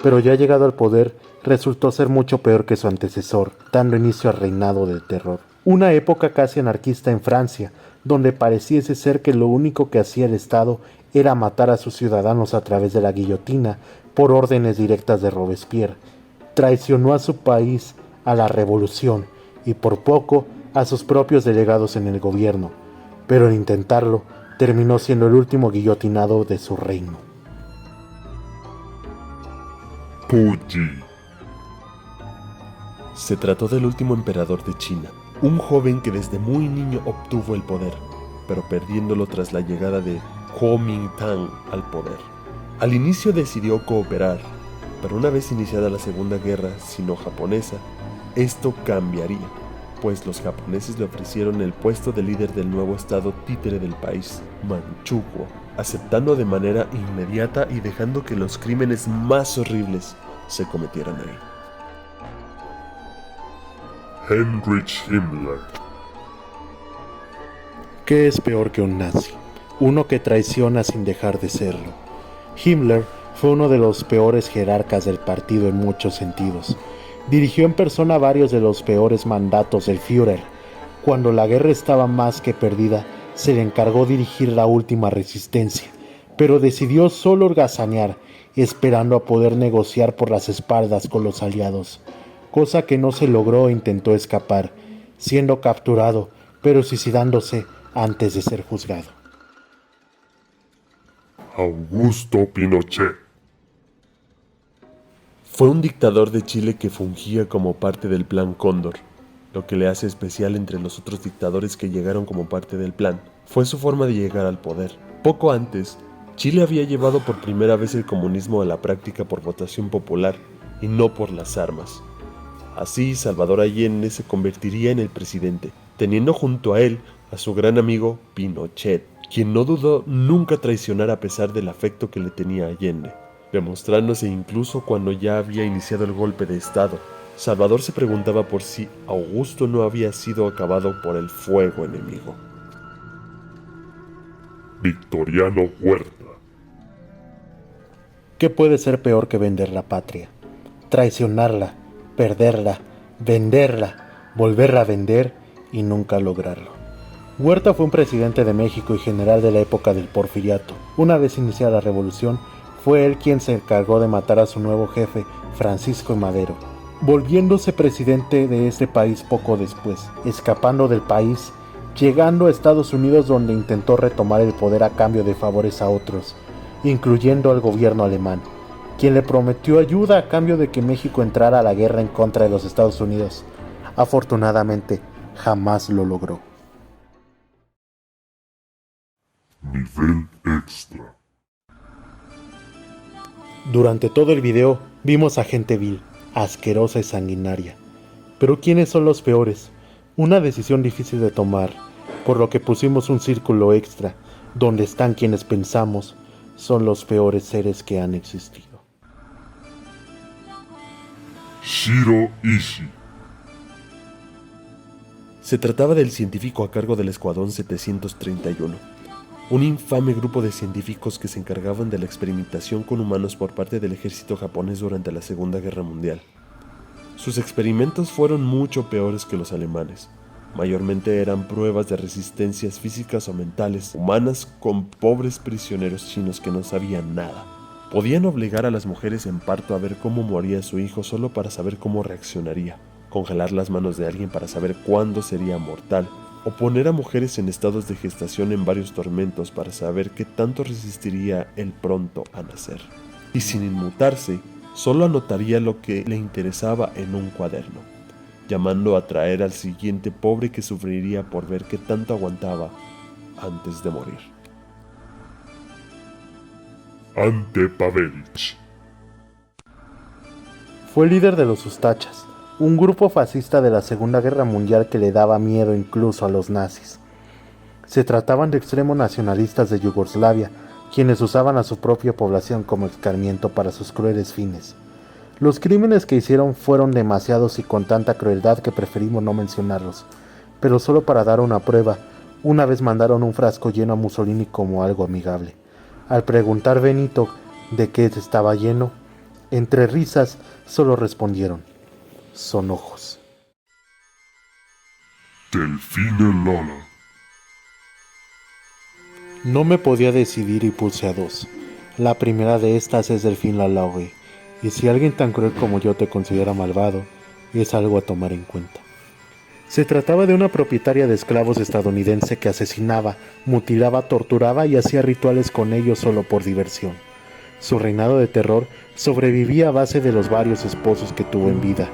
pero ya llegado al poder resultó ser mucho peor que su antecesor, dando inicio al reinado del terror. Una época casi anarquista en Francia, donde pareciese ser que lo único que hacía el Estado era matar a sus ciudadanos a través de la guillotina por órdenes directas de Robespierre. Traicionó a su país, a la revolución y por poco a sus propios delegados en el gobierno, pero al intentarlo terminó siendo el último guillotinado de su reino. Puyi. Se trató del último emperador de China, un joven que desde muy niño obtuvo el poder, pero perdiéndolo tras la llegada de Kuomintang al poder. Al inicio decidió cooperar, pero una vez iniciada la Segunda Guerra Sino-Japonesa, esto cambiaría, pues los japoneses le ofrecieron el puesto de líder del nuevo estado títere del país, Manchukuo, aceptando de manera inmediata y dejando que los crímenes más horribles se cometieran ahí. Heinrich Himmler. ¿Qué es peor que un nazi? Uno que traiciona sin dejar de serlo. Himmler fue uno de los peores jerarcas del partido en muchos sentidos. Dirigió en persona varios de los peores mandatos del Führer. Cuando la guerra estaba más que perdida, se le encargó dirigir la última resistencia, pero decidió solo holgazanear, esperando a poder negociar por las espaldas con los aliados, cosa que no se logró e intentó escapar, siendo capturado, pero suicidándose antes de ser juzgado. Augusto Pinochet. Fue un dictador de Chile que fungía como parte del Plan Cóndor. Lo que le hace especial entre los otros dictadores que llegaron como parte del plan fue su forma de llegar al poder. Poco antes, Chile había llevado por primera vez el comunismo a la práctica por votación popular y no por las armas. Así, Salvador Allende se convertiría en el presidente, teniendo junto a él a su gran amigo Pinochet, quien no dudó nunca traicionar a pesar del afecto que le tenía a Allende, demostrándose incluso cuando ya había iniciado el golpe de Estado. Salvador se preguntaba por si Augusto no había sido acabado por el fuego enemigo. Victoriano Huerta. ¿Qué puede ser peor que vender la patria? Traicionarla, perderla, venderla, volverla a vender y nunca lograrlo. Huerta fue un presidente de México y general de la época del Porfiriato. Una vez iniciada la revolución, fue él quien se encargó de matar a su nuevo jefe, Francisco I. Madero, volviéndose presidente de este país poco después, escapando del país, llegando a Estados Unidos donde intentó retomar el poder a cambio de favores a otros, incluyendo al gobierno alemán, quien le prometió ayuda a cambio de que México entrara a la guerra en contra de los Estados Unidos. Afortunadamente, jamás lo logró. Nivel extra. Durante todo el video vimos a gente vil, asquerosa y sanguinaria. Pero ¿quiénes son los peores? Una decisión difícil de tomar, por lo que pusimos un círculo extra, donde están quienes pensamos son los peores seres que han existido. Shiro Ishii. Se trataba del científico a cargo del Escuadrón 731, un infame grupo de científicos que se encargaban de la experimentación con humanos por parte del ejército japonés durante la Segunda Guerra Mundial. Sus experimentos fueron mucho peores que los alemanes. Mayormente eran pruebas de resistencias físicas o mentales humanas con pobres prisioneros chinos que no sabían nada. Podían obligar a las mujeres en parto a ver cómo moría su hijo solo para saber cómo reaccionaría, congelar las manos de alguien para saber cuándo sería mortal, o poner a mujeres en estados de gestación en varios tormentos para saber qué tanto resistiría el pronto a nacer. Y sin inmutarse, solo anotaría lo que le interesaba en un cuaderno, llamando a traer al siguiente pobre que sufriría por ver qué tanto aguantaba antes de morir. Ante Pavelić. Fue líder de los Ustachas, un grupo fascista de la Segunda Guerra Mundial que le daba miedo incluso a los nazis. Se trataban de extremos nacionalistas de Yugoslavia, quienes usaban a su propia población como escarmiento para sus crueles fines. Los crímenes que hicieron fueron demasiados y con tanta crueldad que preferimos no mencionarlos, pero solo para dar una prueba, una vez mandaron un frasco lleno a Mussolini como algo amigable. Al preguntar Benito de qué estaba lleno, entre risas solo respondieron: son ojos. Delfine Lola. No me podía decidir y puse a dos. La primera de estas es Delfín Lalaoui, y si alguien tan cruel como yo te considera malvado, es algo a tomar en cuenta. Se trataba de una propietaria de esclavos estadounidense que asesinaba, mutilaba, torturaba y hacía rituales con ellos solo por diversión. Su reinado de terror sobrevivía a base de los varios esposos que tuvo en vida.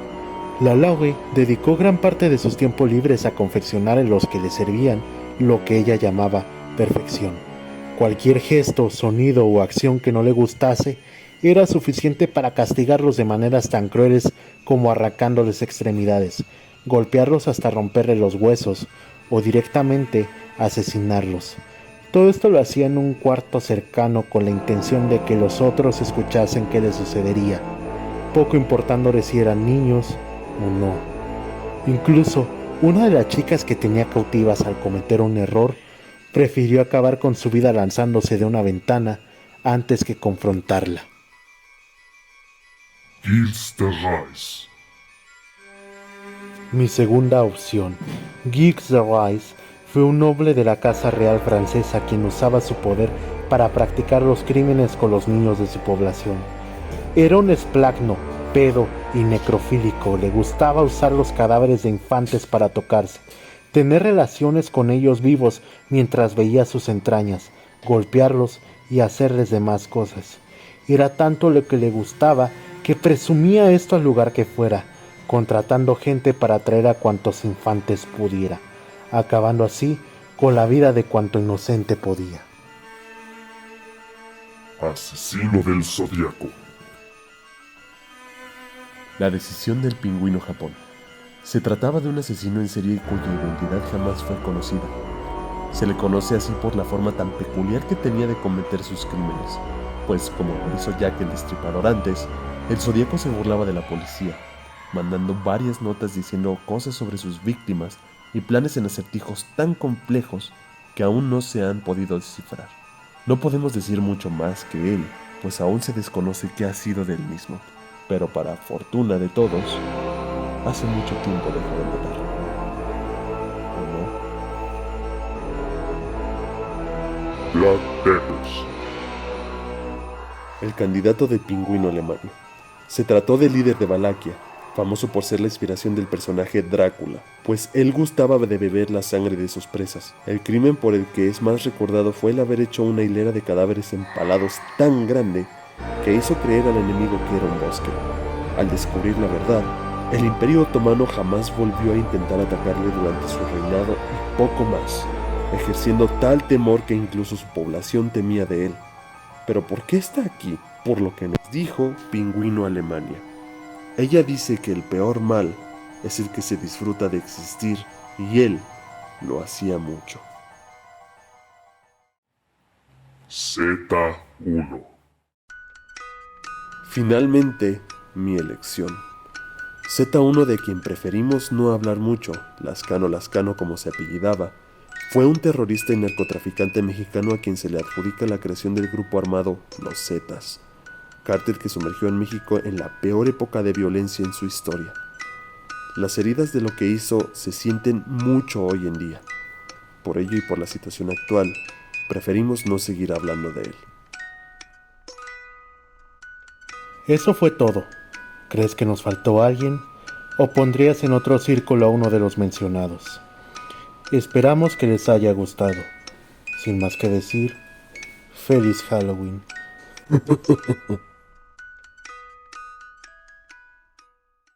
Lalaoui dedicó gran parte de sus tiempos libres a confeccionar en los que le servían lo que ella llamaba perfección. Cualquier gesto, sonido o acción que no le gustase era suficiente para castigarlos de maneras tan crueles como arrancándoles extremidades, golpearlos hasta romperle los huesos o directamente asesinarlos. Todo esto lo hacía en un cuarto cercano con la intención de que los otros escuchasen qué les sucedería, poco importándole si eran niños o no. Incluso una de las chicas que tenía cautivas al cometer un error prefirió acabar con su vida lanzándose de una ventana antes que confrontarla. Gilles de Rais. Mi segunda opción, Gilles de Rais, fue un noble de la casa real francesa quien usaba su poder para practicar los crímenes con los niños de su población. Era un esplagno, pedo y necrofílico. Le gustaba usar los cadáveres de infantes para tocarse, tener relaciones con ellos vivos mientras veía sus entrañas, golpearlos y hacerles demás cosas. Era tanto lo que le gustaba que presumía esto al lugar que fuera, contratando gente para traer a cuantos infantes pudiera, acabando así con la vida de cuanto inocente podía. Asesino del Zodíaco. La decisión del pingüino Japón. Se trataba de un asesino en serie cuya identidad jamás fue conocida. Se le conoce así por la forma tan peculiar que tenía de cometer sus crímenes, pues como lo hizo Jack el Destripador antes, el Zodíaco se burlaba de la policía, mandando varias notas diciendo cosas sobre sus víctimas y planes en acertijos tan complejos que aún no se han podido descifrar. No podemos decir mucho más que él, pues aún se desconoce qué ha sido del mismo, pero para fortuna de todos, hace mucho tiempo dejó de matar. ¿O no? Vlad Tepes. El candidato de pingüino alemán. Se trató del líder de Valaquia, famoso por ser la inspiración del personaje Drácula, pues él gustaba de beber la sangre de sus presas. El crimen por el que es más recordado fue el haber hecho una hilera de cadáveres empalados tan grande que hizo creer al enemigo que era un bosque. Al descubrir la verdad, el Imperio Otomano jamás volvió a intentar atacarle durante su reinado y poco más, ejerciendo tal temor que incluso su población temía de él. ¿Pero por qué está aquí? Por lo que nos dijo Pingüino Alemania. Ella dice que el peor mal es el que se disfruta de existir y él lo hacía mucho. Z1. Finalmente, mi elección. Z1, de quien preferimos no hablar mucho, Lascano como se apellidaba, fue un terrorista y narcotraficante mexicano a quien se le adjudica la creación del grupo armado Los Zetas, cártel que sumergió en México en la peor época de violencia en su historia. Las heridas de lo que hizo se sienten mucho hoy en día. Por ello y por la situación actual, preferimos no seguir hablando de él. Eso fue todo. ¿Crees que nos faltó alguien? ¿O pondrías en otro círculo a uno de los mencionados? Esperamos que les haya gustado. Sin más que decir, ¡Feliz Halloween!